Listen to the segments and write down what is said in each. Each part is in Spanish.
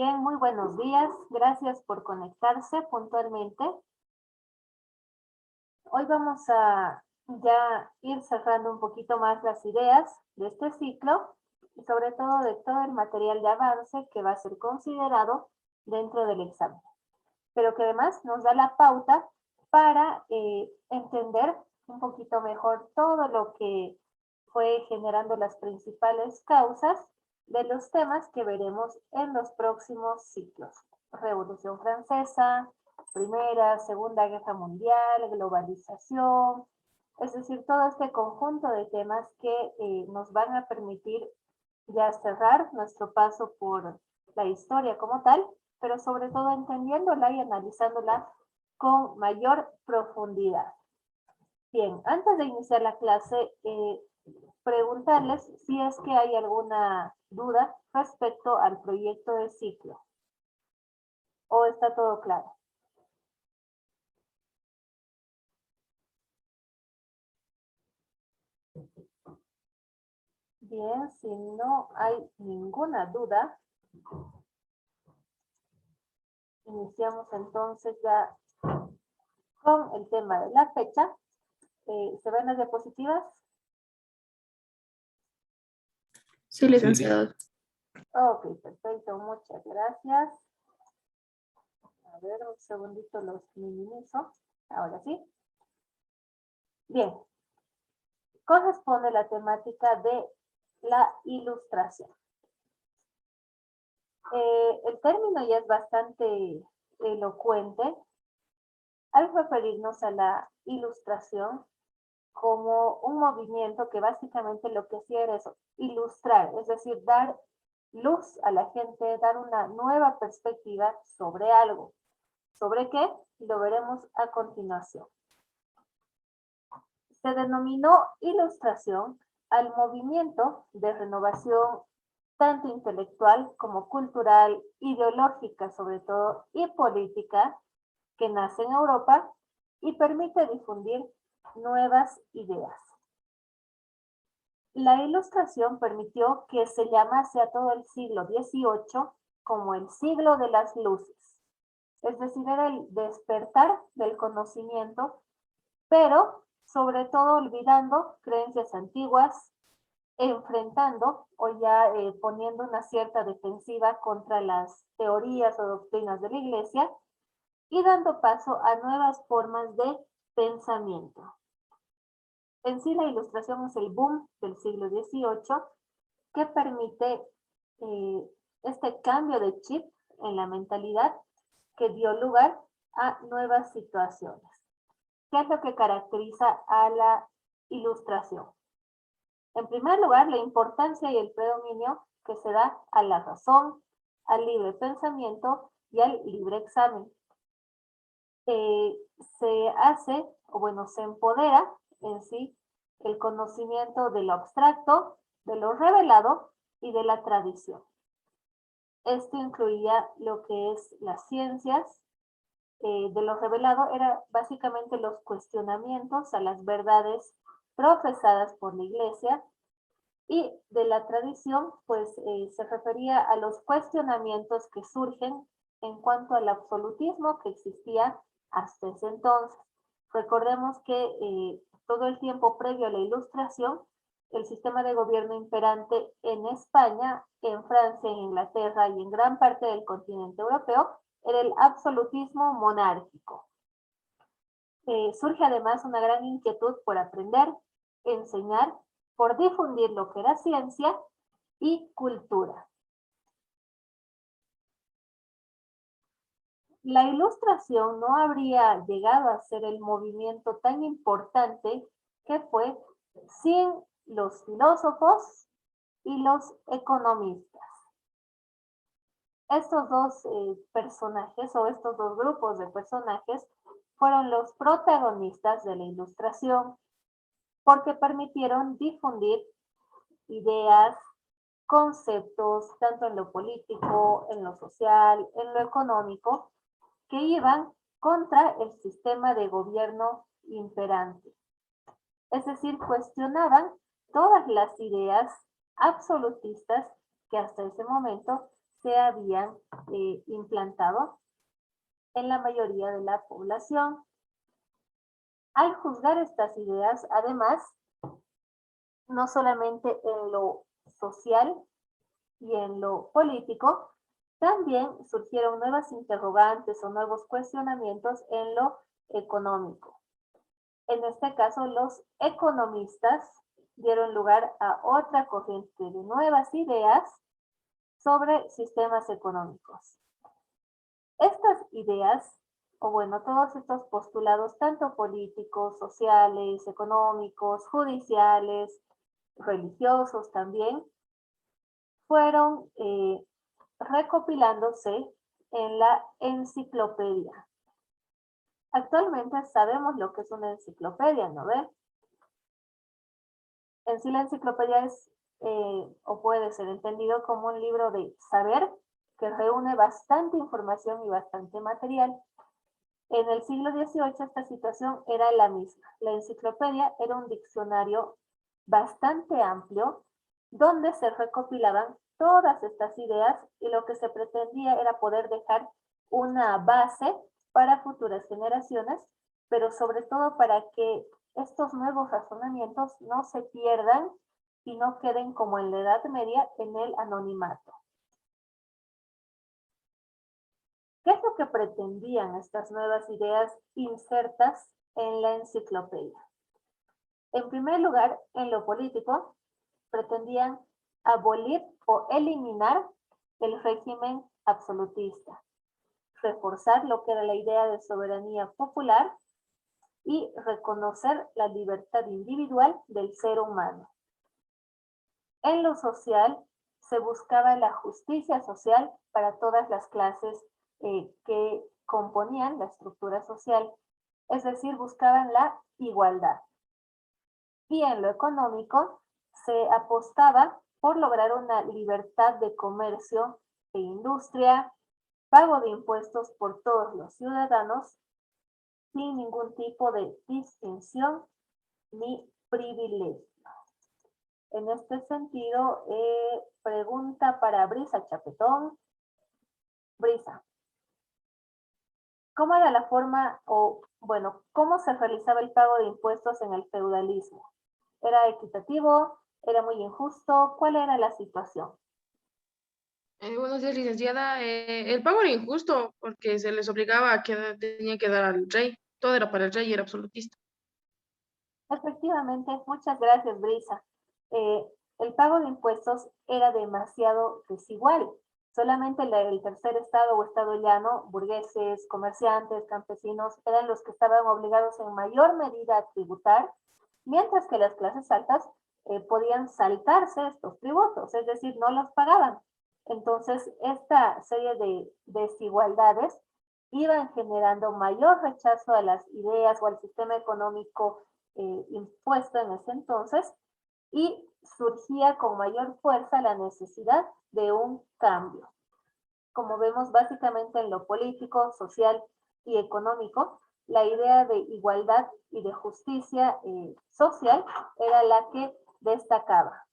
Bien, muy buenos días. Gracias por conectarse puntualmente. Hoy vamos a ya ir cerrando un poquito más las ideas de este ciclo y sobre todo de todo el material de avance que va a ser considerado dentro del examen. Pero que además nos da la pauta para entender un poquito mejor todo lo que fue generando las principales causas de los temas que veremos en los próximos ciclos. Revolución Francesa, Primera, Segunda Guerra Mundial, globalización, es decir, todo este conjunto de temas que nos van a permitir ya cerrar nuestro paso por la historia como tal, pero sobre todo entendiéndola y analizándola con mayor profundidad. Bien, antes de iniciar la clase, preguntarles si es que hay alguna duda respecto al proyecto de ciclo. ¿O está todo claro? Bien, si no hay ninguna duda, iniciamos entonces ya con el tema de la fecha. ¿Se ven las diapositivas? Sí, licenciado. Ok, perfecto, muchas gracias. A ver, un segundito los minimizo. Ahora sí. Bien. Corresponde la temática de la ilustración. El término ya es bastante elocuente al referirnos a la ilustración como un movimiento que básicamente lo que hacía era eso, ilustrar, es decir, dar luz a la gente, dar una nueva perspectiva sobre algo. ¿Sobre qué? Lo veremos a continuación. Se denominó ilustración al movimiento de renovación tanto intelectual como cultural, ideológica sobre todo, y política, que nace en Europa y permite difundir nuevas ideas. La Ilustración permitió que se llamase a todo el siglo XVIII como el siglo de las luces, es decir, era el despertar del conocimiento, pero sobre todo olvidando creencias antiguas, enfrentando o ya poniendo una cierta defensiva contra las teorías o doctrinas de la Iglesia y dando paso a nuevas formas de pensamiento. En sí, la Ilustración es el boom del siglo XVIII que permite este cambio de chip en la mentalidad que dio lugar a nuevas situaciones. ¿Qué es lo que caracteriza a la Ilustración? En primer lugar, la importancia y el predominio que se da a la razón, al libre pensamiento y al libre examen. Se hace, o bueno, se empodera en sí el conocimiento de lo abstracto, de lo revelado y de la tradición. Esto incluía lo que es las ciencias, de lo revelado era básicamente los cuestionamientos a las verdades profesadas por la Iglesia, y de la tradición, pues se refería a los cuestionamientos que surgen en cuanto al absolutismo que existía hasta ese entonces. Recordemos que todo el tiempo previo a la Ilustración, el sistema de gobierno imperante en España, en Francia, en Inglaterra y en gran parte del continente europeo era el absolutismo monárquico. Surge además una gran inquietud por aprender, enseñar, por difundir lo que era ciencia y cultura. La Ilustración no habría llegado a ser el movimiento tan importante que fue sin los filósofos y los economistas. Estos dos personajes o estos dos grupos de personajes fueron los protagonistas de la Ilustración porque permitieron difundir ideas, conceptos, tanto en lo político, en lo social, en lo económico, que iban contra el sistema de gobierno imperante. Es decir, cuestionaban todas las ideas absolutistas que hasta ese momento se habían implantado en la mayoría de la población. Al juzgar estas ideas, además, no solamente en lo social y en lo político, también surgieron nuevas interrogantes o nuevos cuestionamientos en lo económico. En este caso, los economistas dieron lugar a otra corriente de nuevas ideas sobre sistemas económicos. Estas ideas, o bueno, todos estos postulados, tanto políticos, sociales, económicos, judiciales, religiosos también, fueron recopilándose en la enciclopedia. Actualmente sabemos lo que es una enciclopedia, ¿no ve? En sí la enciclopedia es, o puede ser entendido como un libro de saber que reúne bastante información y bastante material. En el siglo XVIII esta situación era la misma. La enciclopedia era un diccionario bastante amplio donde se recopilaban todas estas ideas y lo que se pretendía era poder dejar una base para futuras generaciones, pero sobre todo para que estos nuevos razonamientos no se pierdan y no queden como en la Edad Media en el anonimato. ¿Qué es lo que pretendían estas nuevas ideas insertas en la enciclopedia? En primer lugar, en lo político, pretendían abolir o eliminar el régimen absolutista, reforzar lo que era la idea de soberanía popular y reconocer la libertad individual del ser humano. En lo social, se buscaba la justicia social para todas las clases que componían la estructura social, es decir, buscaban la igualdad. Y en lo económico, se apostaba por lograr una libertad de comercio e industria, pago de impuestos por todos los ciudadanos, sin ningún tipo de distinción ni privilegio. En este sentido, pregunta para Brisa Chapetón. Brisa, ¿cómo era la forma o, bueno, cómo se realizaba el pago de impuestos en el feudalismo? ¿Era equitativo? ¿Era muy injusto? ¿Cuál era la situación? Buenos días, licenciada. El pago era injusto porque se les obligaba a que tenía que dar al rey. Todo era para el rey y era absolutista. Efectivamente, muchas gracias, Brisa. El pago de impuestos era demasiado desigual. Solamente el tercer estado o estado llano, burgueses, comerciantes, campesinos, eran los que estaban obligados en mayor medida a tributar, mientras que las clases altas podían saltarse estos tributos, es decir, no los pagaban. Entonces, esta serie de desigualdades iban generando mayor rechazo a las ideas o al sistema económico impuesto en ese entonces y surgía con mayor fuerza la necesidad de un cambio. Como vemos básicamente en lo político, social y económico, la idea de igualdad y de justicia social era la que destacaba.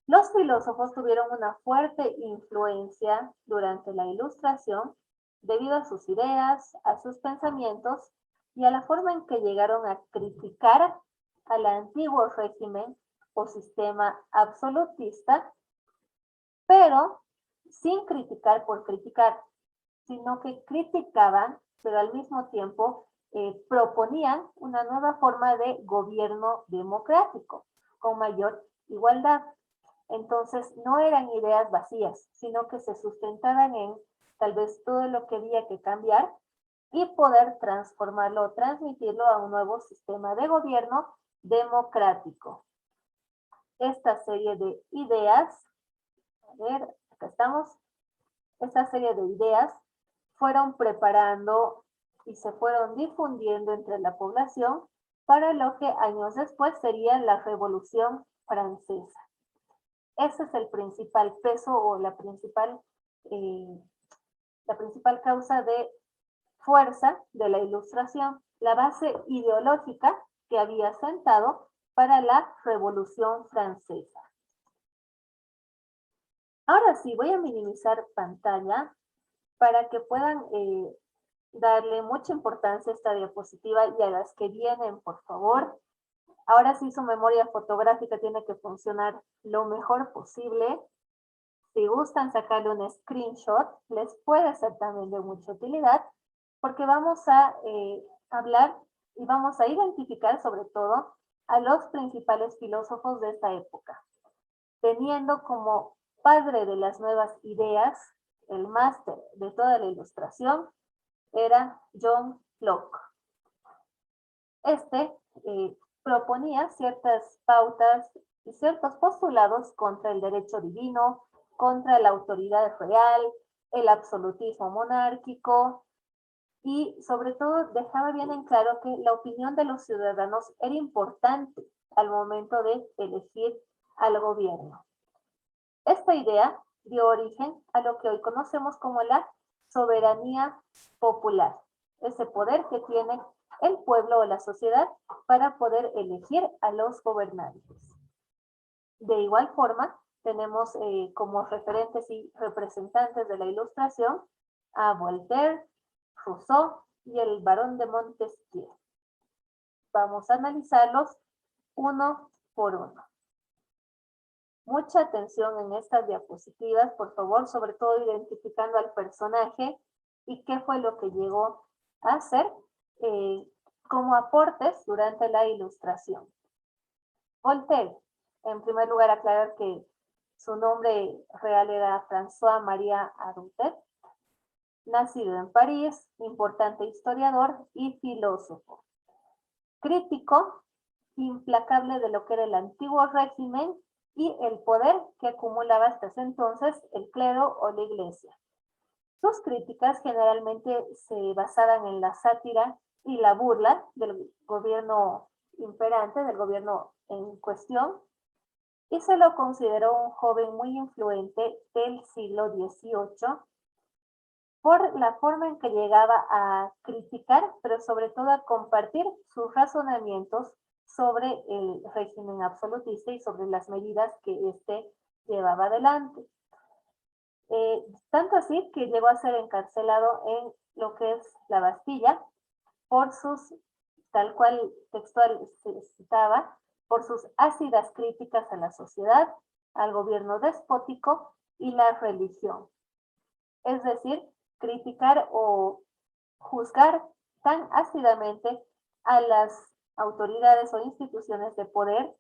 Los filósofos tuvieron una fuerte influencia durante la Ilustración debido a sus ideas, a sus pensamientos y a la forma en que llegaron a criticar al antiguo régimen o sistema absolutista, pero sin criticar por criticar, sino que criticaban, pero al mismo tiempo proponían una nueva forma de gobierno democrático, con mayor igualdad. Entonces, no eran ideas vacías, sino que se sustentaban en tal vez todo lo que había que cambiar y poder transformarlo o transmitirlo a un nuevo sistema de gobierno democrático. Esta serie de ideas, a ver, acá estamos, esta serie de ideas fueron preparando y se fueron difundiendo entre la población para lo que años después sería la Revolución Francesa. Ese es el principal peso o la principal causa de fuerza de la Ilustración, la base ideológica que había sentado para la Revolución Francesa. Ahora sí, voy a minimizar pantalla para que puedan darle mucha importancia a esta diapositiva y a las que vienen, por favor. Ahora sí, su memoria fotográfica tiene que funcionar lo mejor posible. Si gustan sacarle un screenshot, les puede ser también de mucha utilidad, porque vamos a hablar y vamos a identificar sobre todo a los principales filósofos de esta época, teniendo como padre de las nuevas ideas, el máster de toda la ilustración, era John Locke. Este proponía ciertas pautas y ciertos postulados contra el derecho divino, contra la autoridad real, el absolutismo monárquico y sobre todo dejaba bien en claro que la opinión de los ciudadanos era importante al momento de elegir al gobierno. Esta idea dio origen a lo que hoy conocemos como la soberanía popular, ese poder que tiene el pueblo o la sociedad para poder elegir a los gobernantes. De igual forma, tenemos como referentes y representantes de la Ilustración a Voltaire, Rousseau y el Barón de Montesquieu. Vamos a analizarlos uno por uno. Mucha atención en estas diapositivas, por favor, sobre todo identificando al personaje y qué fue lo que llegó a hacer como aportes durante la Ilustración. Voltaire, en primer lugar aclarar que su nombre real era François-Marie Arouet, nacido en París, importante historiador y filósofo. Crítico implacable de lo que era el antiguo régimen y el poder que acumulaba hasta ese entonces el clero o la iglesia. Sus críticas generalmente se basaban en la sátira y la burla del gobierno imperante, del gobierno en cuestión, y se lo consideró un joven muy influente del siglo XVIII por la forma en que llegaba a criticar, pero sobre todo a compartir sus razonamientos sobre el régimen absolutista y sobre las medidas que éste llevaba adelante. Tanto así que llegó a ser encarcelado en lo que es la Bastilla por sus, tal cual textual se citaba, por sus ácidas críticas a la sociedad, al gobierno despótico y la religión. Es decir, criticar o juzgar tan ácidamente a las autoridades o instituciones de poder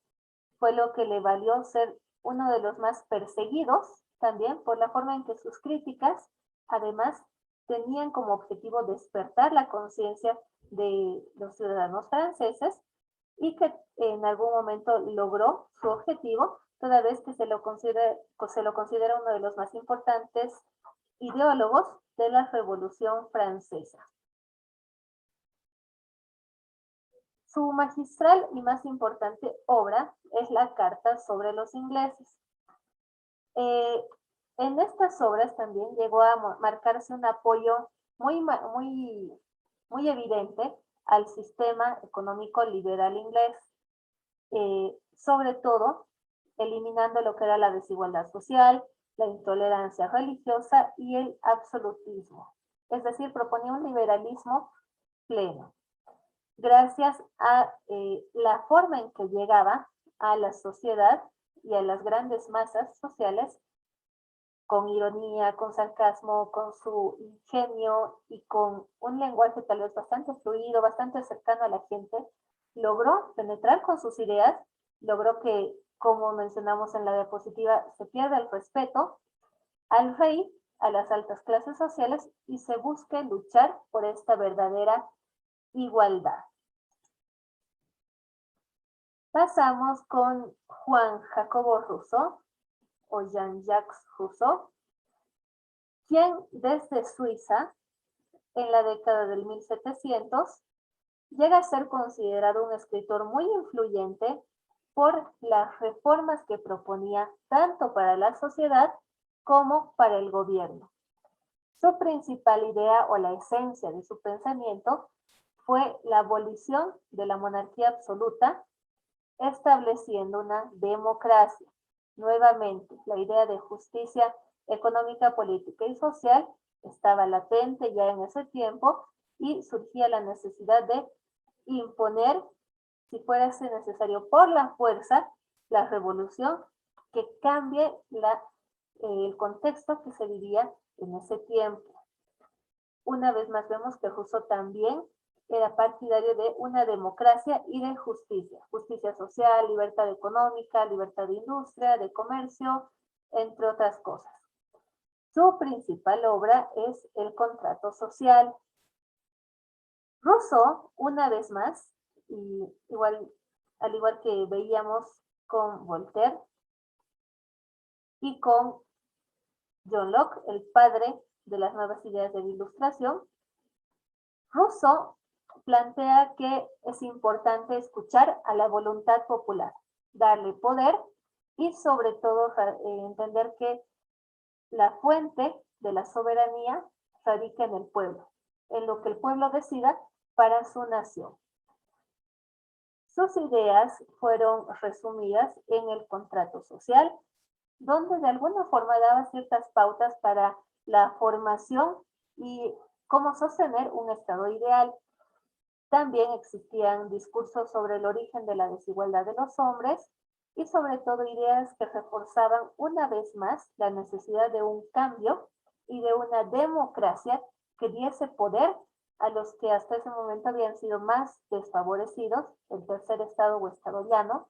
fue lo que le valió ser uno de los más perseguidos también por la forma en que sus críticas además tenían como objetivo despertar la conciencia de los ciudadanos franceses y que en algún momento logró su objetivo, toda vez que se lo considera uno de los más importantes ideólogos de la Revolución Francesa. Su magistral y más importante obra es la Carta sobre los ingleses. En estas obras también llegó a marcarse un apoyo muy evidente al sistema económico liberal inglés, sobre todo eliminando lo que era la desigualdad social, la intolerancia religiosa y el absolutismo. Es decir, proponía un liberalismo pleno, gracias a la forma en que llegaba a la sociedad y a las grandes masas sociales, con ironía, con sarcasmo, con su ingenio y con un lenguaje tal vez bastante fluido, bastante cercano a la gente, logró penetrar con sus ideas, logró que, como mencionamos en la diapositiva, se pierda el respeto al rey, a las altas clases sociales y se busque luchar por esta verdadera igualdad. Pasamos con Juan Jacobo Rousseau, o Jean-Jacques Rousseau, quien desde Suiza, en la década del 1700, llega a ser considerado un escritor muy influyente por las reformas que proponía tanto para la sociedad como para el gobierno. Su principal idea o la esencia de su pensamiento fue la abolición de la monarquía absoluta, estableciendo una democracia. Nuevamente, la idea de justicia económica, política y social estaba latente ya en ese tiempo y surgía la necesidad de imponer, si fuese necesario por la fuerza, la revolución que cambie el contexto que se vivía en ese tiempo. Una vez más vemos que Rousseau también era partidario de una democracia y de justicia. Justicia social, libertad económica, libertad de industria, de comercio, entre otras cosas. Su principal obra es El contrato social. Rousseau, una vez más, y al igual que veíamos con Voltaire y con John Locke, el padre de las nuevas ideas de la Ilustración, Rousseau plantea que es importante escuchar a la voluntad popular, darle poder y sobre todo entender que la fuente de la soberanía radica en el pueblo, en lo que el pueblo decida para su nación. Sus ideas fueron resumidas en el contrato social, donde de alguna forma daba ciertas pautas para la formación y cómo sostener un estado ideal. También existían discursos sobre el origen de la desigualdad de los hombres y sobre todo ideas que reforzaban una vez más la necesidad de un cambio y de una democracia que diese poder a los que hasta ese momento habían sido más desfavorecidos, el tercer estado o estado llano,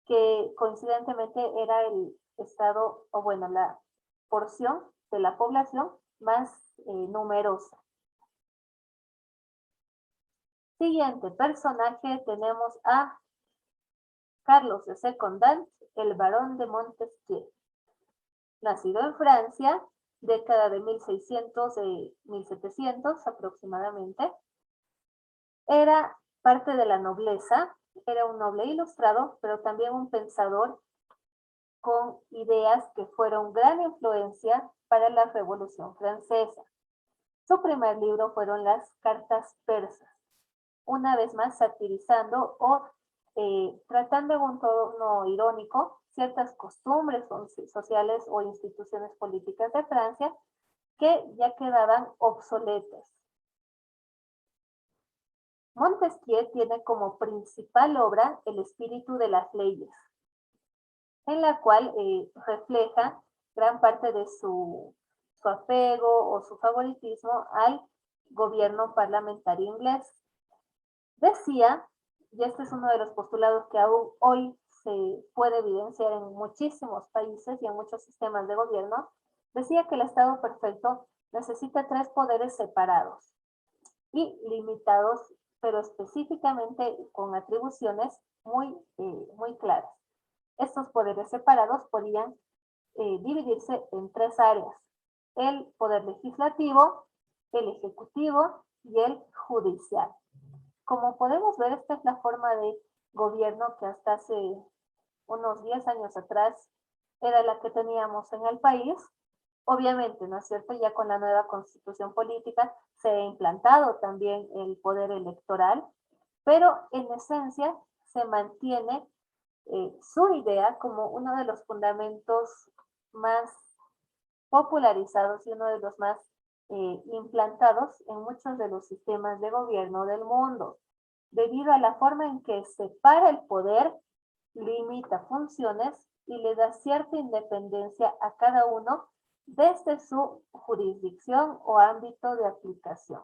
que coincidentemente era el estado, o bueno, la porción de la población más numerosa. Siguiente personaje tenemos a Carlos de Secondat, el barón de Montesquieu. Nacido en Francia, década de 1600 y 1700 aproximadamente, era parte de la nobleza, era un noble ilustrado, pero también un pensador con ideas que fueron gran influencia para la Revolución Francesa. Su primer libro fueron las Cartas Persas, una vez más satirizando o tratando en un tono irónico ciertas costumbres sociales o instituciones políticas de Francia que ya quedaban obsoletas. Montesquieu tiene como principal obra El espíritu de las leyes, en la cual refleja gran parte de su apego o su favoritismo al gobierno parlamentario inglés. Decía, y este es uno de los postulados que aún hoy se puede evidenciar en muchísimos países y en muchos sistemas de gobierno, decía que el Estado perfecto necesita 3 poderes separados y limitados, pero específicamente con atribuciones muy claras. Estos poderes separados podían dividirse en 3 áreas: el poder legislativo, el ejecutivo y el judicial. Como podemos ver, esta es la forma de gobierno que hasta hace unos 10 años atrás era la que teníamos en el país. Obviamente, ¿no es cierto? Ya con la nueva constitución política se ha implantado también el poder electoral, pero en esencia se mantiene su idea como uno de los fundamentos más popularizados y uno de los más implantados en muchos de los sistemas de gobierno del mundo, debido a la forma en que separa el poder, limita funciones y le da cierta independencia a cada uno desde su jurisdicción o ámbito de aplicación.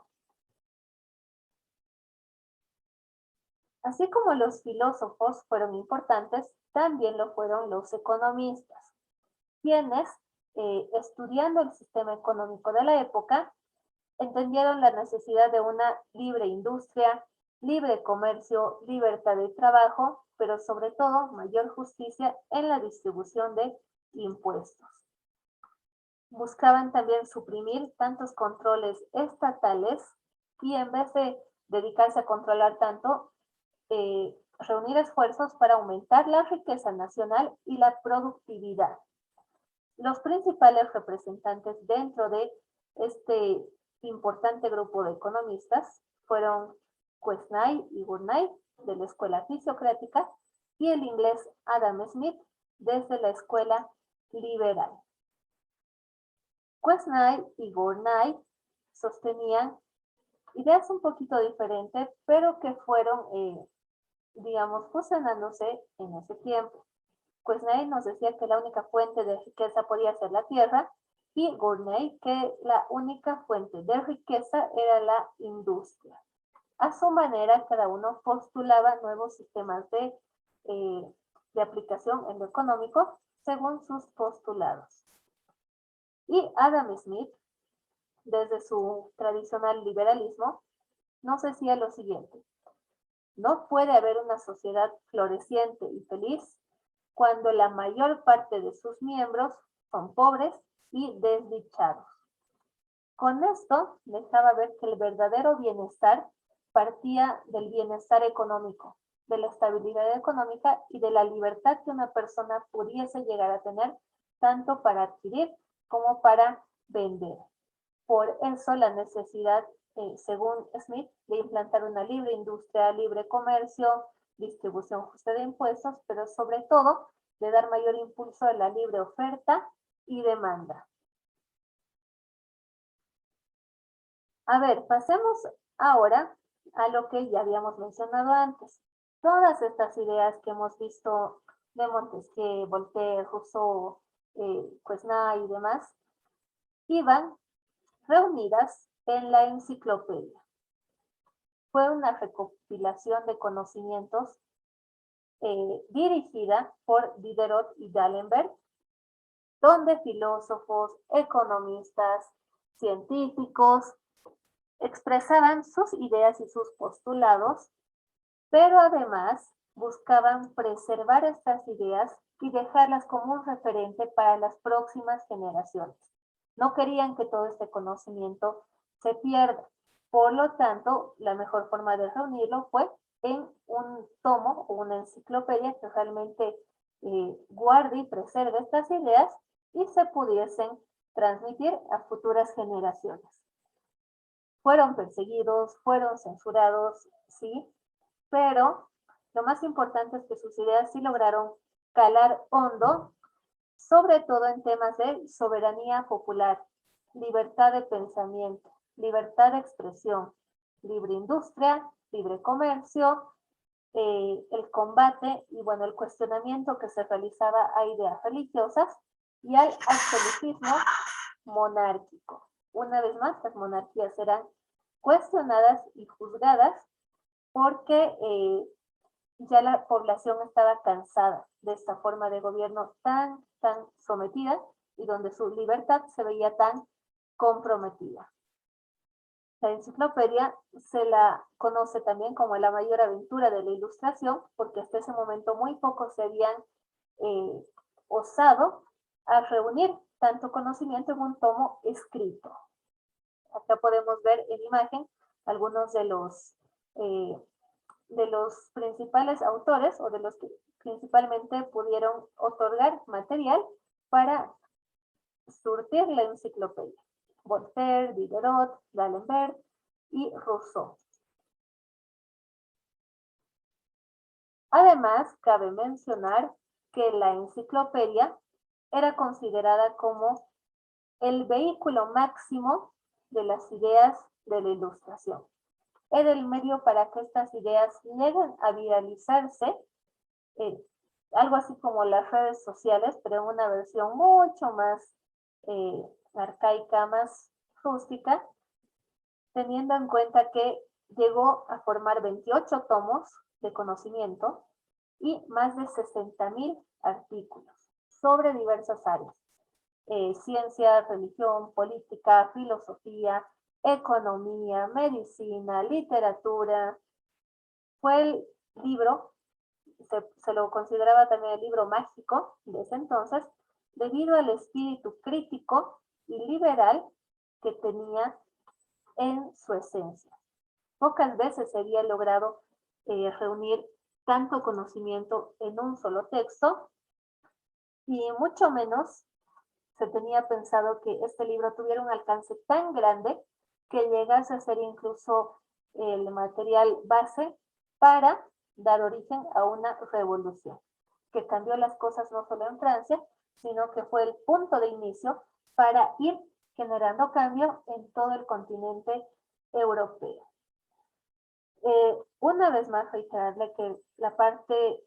Así como los filósofos fueron importantes, también lo fueron los economistas, quienes, estudiando el sistema económico de la época, entendieron la necesidad de una libre industria, libre comercio, libertad de trabajo, pero sobre todo mayor justicia en la distribución de impuestos. Buscaban también suprimir tantos controles estatales y en vez de dedicarse a controlar tanto, reunir esfuerzos para aumentar la riqueza nacional y la productividad. Los principales representantes dentro de este importante grupo de economistas fueron Quesnay y Gurney, de la escuela fisiocrática, y el inglés Adam Smith, desde la escuela liberal. Quesnay y Gournay sostenían ideas un poquito diferentes, pero que fueron, digamos, fusionándose en ese tiempo. Quesnay nos decía que la única fuente de riqueza podía ser la tierra, y Gournay que la única fuente de riqueza era la industria. A su manera, cada uno postulaba nuevos sistemas de aplicación en lo económico según sus postulados. Y Adam Smith, desde su tradicional liberalismo, nos decía lo siguiente: no puede haber una sociedad floreciente y feliz cuando la mayor parte de sus miembros son pobres y desdichados. Con esto dejaba ver que el verdadero bienestar partía del bienestar económico, de la estabilidad económica y de la libertad que una persona pudiese llegar a tener, tanto para adquirir como para vender. Por eso la necesidad, según Smith, de implantar una libre industria, libre comercio, distribución justa de impuestos, pero sobre todo de dar mayor impulso a la libre oferta y demanda. A ver, pasemos ahora a lo que ya habíamos mencionado antes. Todas estas ideas que hemos visto de Montesquieu, Voltaire, Rousseau, Quesnay y demás, iban reunidas en la enciclopedia. Fue una recopilación de conocimientos dirigida por Diderot y D'Alembert, donde filósofos, economistas, científicos expresaban sus ideas y sus postulados, pero además buscaban preservar estas ideas y dejarlas como un referente para las próximas generaciones. No querían que todo este conocimiento se pierda. Por lo tanto, la mejor forma de reunirlo fue en un tomo o una enciclopedia que realmente guarde y preserve estas ideas y se pudiesen transmitir a futuras generaciones. Fueron perseguidos, fueron censurados, sí, pero lo más importante es que sus ideas sí lograron calar hondo, sobre todo en temas de soberanía popular, libertad de pensamiento, libertad de expresión, libre industria, libre comercio, el combate y bueno, el cuestionamiento que se realizaba a ideas religiosas y al absolutismo monárquico. Una vez más, las monarquías eran cuestionadas y juzgadas porque ya la población estaba cansada de esta forma de gobierno tan sometida y donde su libertad se veía tan comprometida. La enciclopedia se la conoce también como la mayor aventura de la Ilustración, porque hasta ese momento muy pocos se habían osado a reunir tanto conocimiento en un tomo escrito. Acá podemos ver en imagen algunos de los principales autores o de los que principalmente pudieron otorgar material para surtir la enciclopedia. Voltaire, Diderot, D'Alembert y Rousseau. Además, cabe mencionar que la enciclopedia era considerada como el vehículo máximo de las ideas de la Ilustración. Era el medio para que estas ideas lleguen a viralizarse, algo así como las redes sociales, pero en una versión mucho más arcaica, más rústica, teniendo en cuenta que llegó a formar 28 tomos de conocimiento y más de 60,000 artículos sobre diversas áreas. Ciencia, religión, política, filosofía, economía, medicina, literatura. Fue el libro, se lo consideraba también el libro mágico de ese entonces, debido al espíritu crítico y liberal que tenía en su esencia. Pocas veces se había logrado reunir tanto conocimiento en un solo texto y mucho menos se tenía pensado que este libro tuviera un alcance tan grande que llegase a ser incluso el material base para dar origen a una revolución. que cambió las cosas no solo en Francia, sino que fue el punto de inicio para ir generando cambio en todo el continente europeo. Una vez más reiterarle que la parte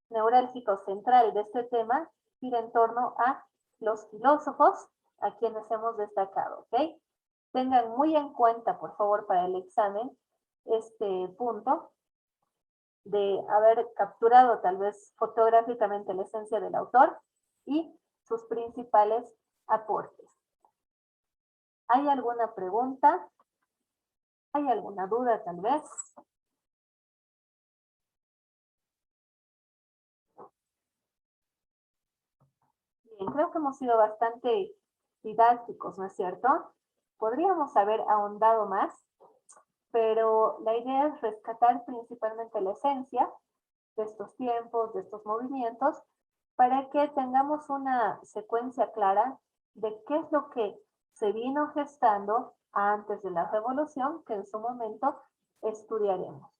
neurálgica o central de este tema gira en torno a los filósofos a quienes hemos destacado, ¿ok? Tengan muy en cuenta, por favor, para el examen, este punto de haber capturado tal vez fotográficamente la esencia del autor y sus principales aportes. ¿Hay alguna pregunta? ¿Hay alguna duda tal vez? Bien, creo que hemos sido bastante didácticos, ¿no es cierto? Podríamos haber ahondado más, pero la idea es rescatar principalmente la esencia de estos tiempos, de estos movimientos, para que tengamos una secuencia clara de qué es lo que se vino gestando antes de la revolución, que en su momento estudiaremos.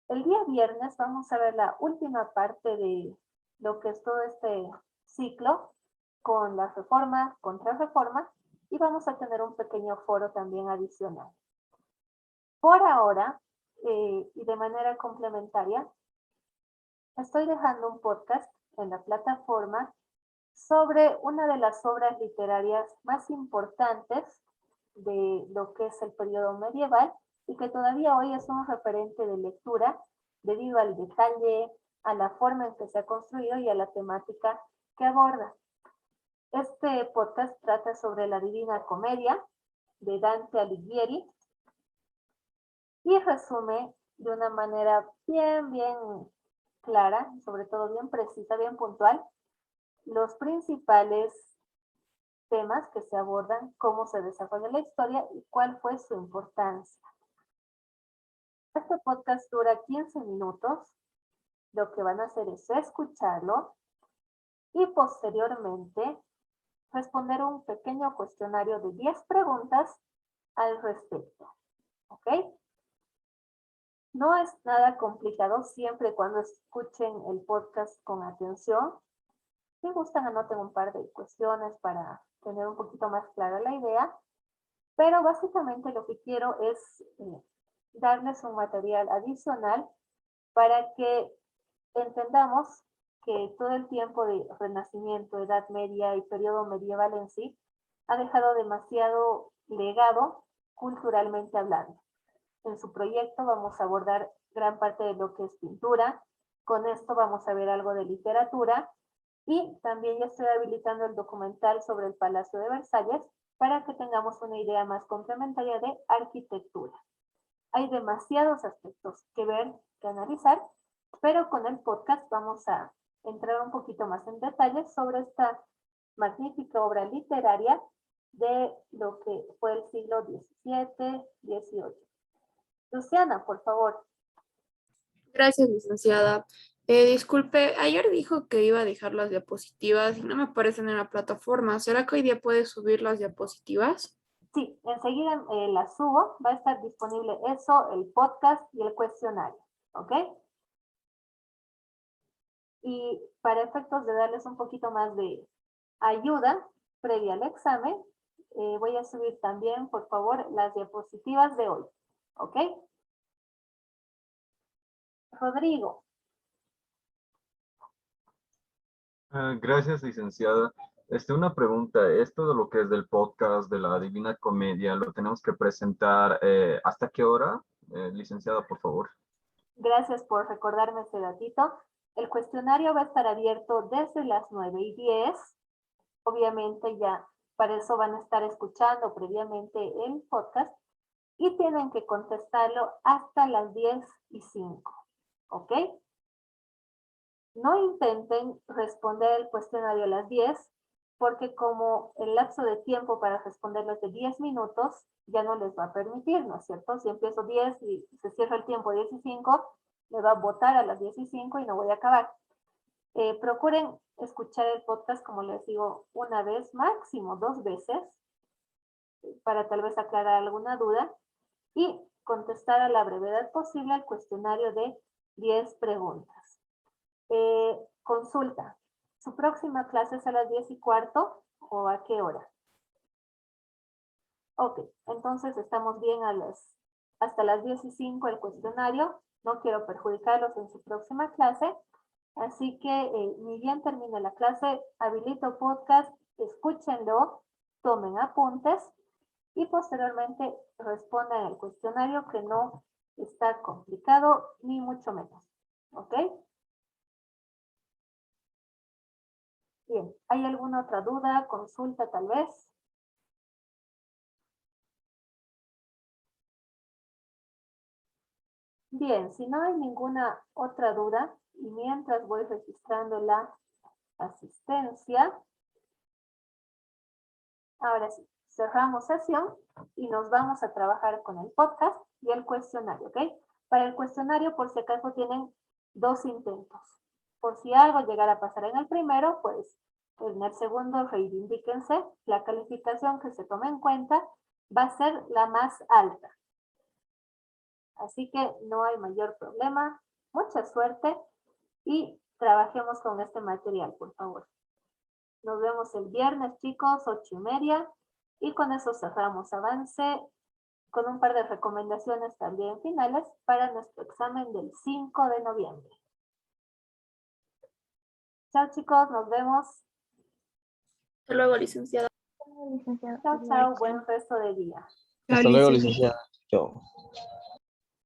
El día viernes vamos a ver la última parte de lo que es todo este ciclo con la reforma, contrarreforma, y vamos a tener un pequeño foro también adicional. Por ahora, y de manera complementaria, estoy dejando un podcast en la plataforma sobre una de las obras literarias más importantes de lo que es el periodo medieval y que todavía hoy es un referente de lectura debido al detalle, a la forma en que se ha construido y a la temática que aborda. Este podcast trata sobre la Divina Comedia de Dante Alighieri y resume de una manera bien clara, sobre todo bien precisa, bien puntual, los principales temas que se abordan, cómo se desarrolla la historia y cuál fue su importancia. Este podcast dura 15 minutos. Lo que van a hacer es escucharlo y posteriormente responder un pequeño cuestionario de 10 preguntas al respecto. ¿Ok? No es nada complicado siempre y cuando escuchen el podcast con atención. Si gustan, anoten un par de cuestiones para tener un poquito más clara la idea. Pero básicamente lo que quiero es darles un material adicional para que entendamos que todo el tiempo de Renacimiento, Edad Media y periodo medieval en sí ha dejado demasiado legado culturalmente hablando. En su proyecto vamos a abordar gran parte de lo que es pintura, con esto vamos a ver algo de literatura y también ya estoy habilitando el documental sobre el Palacio de Versalles para que tengamos una idea más complementaria de arquitectura. Hay demasiados aspectos que ver, que analizar, pero con el podcast vamos a entrar un poquito más en detalles sobre esta magnífica obra literaria de lo que fue el siglo XVII, XVIII. Luciana, por favor. Gracias, licenciada. Disculpe, ayer dijo que iba a dejar las diapositivas y no me aparecen en la plataforma. ¿Será que hoy día puede subir las diapositivas? Sí, enseguida las subo. Va a estar disponible eso, el podcast y el cuestionario. ¿Ok? Y para efectos de darles un poquito más de ayuda previa al examen, voy a subir también, por favor, las diapositivas de hoy. ¿Ok? Rodrigo. Gracias, licenciada. Una pregunta. Esto de lo que es del podcast de la Divina Comedia, ¿lo tenemos que presentar hasta qué hora? Licenciada, por favor. Gracias por recordarme este datito. El cuestionario va a estar abierto desde las 9:10. Obviamente ya para eso van a estar escuchando previamente el podcast y tienen que contestarlo hasta las 10:05. ¿Ok? No intenten responder el cuestionario a las 10 porque como el lapso de tiempo para responderlo es de 10 minutos, ya no les va a permitir, ¿no es cierto? Si empiezo 10 y se cierra el tiempo 10:05, me va a votar a las 10:05 y no voy a acabar. Procuren escuchar el podcast, como les digo, una vez, máximo 2 veces, para tal vez aclarar alguna duda, y contestar a la brevedad posible al cuestionario de 10 preguntas. consulta. ¿Su próxima clase es a las 10:15 o a qué hora? Ok, entonces estamos bien hasta las 10:05 el cuestionario. No quiero perjudicarlos en su próxima clase. Así que ni bien termine la clase, habilito podcast, escúchenlo, tomen apuntes y posteriormente respondan el cuestionario, que no está complicado ni mucho menos. ¿Ok? Bien, ¿hay alguna otra duda, consulta tal vez? Bien, si no hay ninguna otra duda, y mientras voy registrando la asistencia, ahora sí, cerramos sesión y nos vamos a trabajar con el podcast y el cuestionario, ¿ok? Para el cuestionario, por si acaso, tienen 2 intentos. Por si algo llegara a pasar en el primero, pues en el segundo reivindíquense. La calificación que se tome en cuenta va a ser la más alta. Así que no hay mayor problema. Mucha suerte y trabajemos con este material, por favor. Nos vemos el viernes, chicos, 8:30. Y con eso cerramos avance con un par de recomendaciones también finales para nuestro examen del 5 de noviembre. Chao, chicos, nos vemos. Hasta luego, licenciada. Chao, chao, buen resto de día. Hasta luego, licenciada. Chao.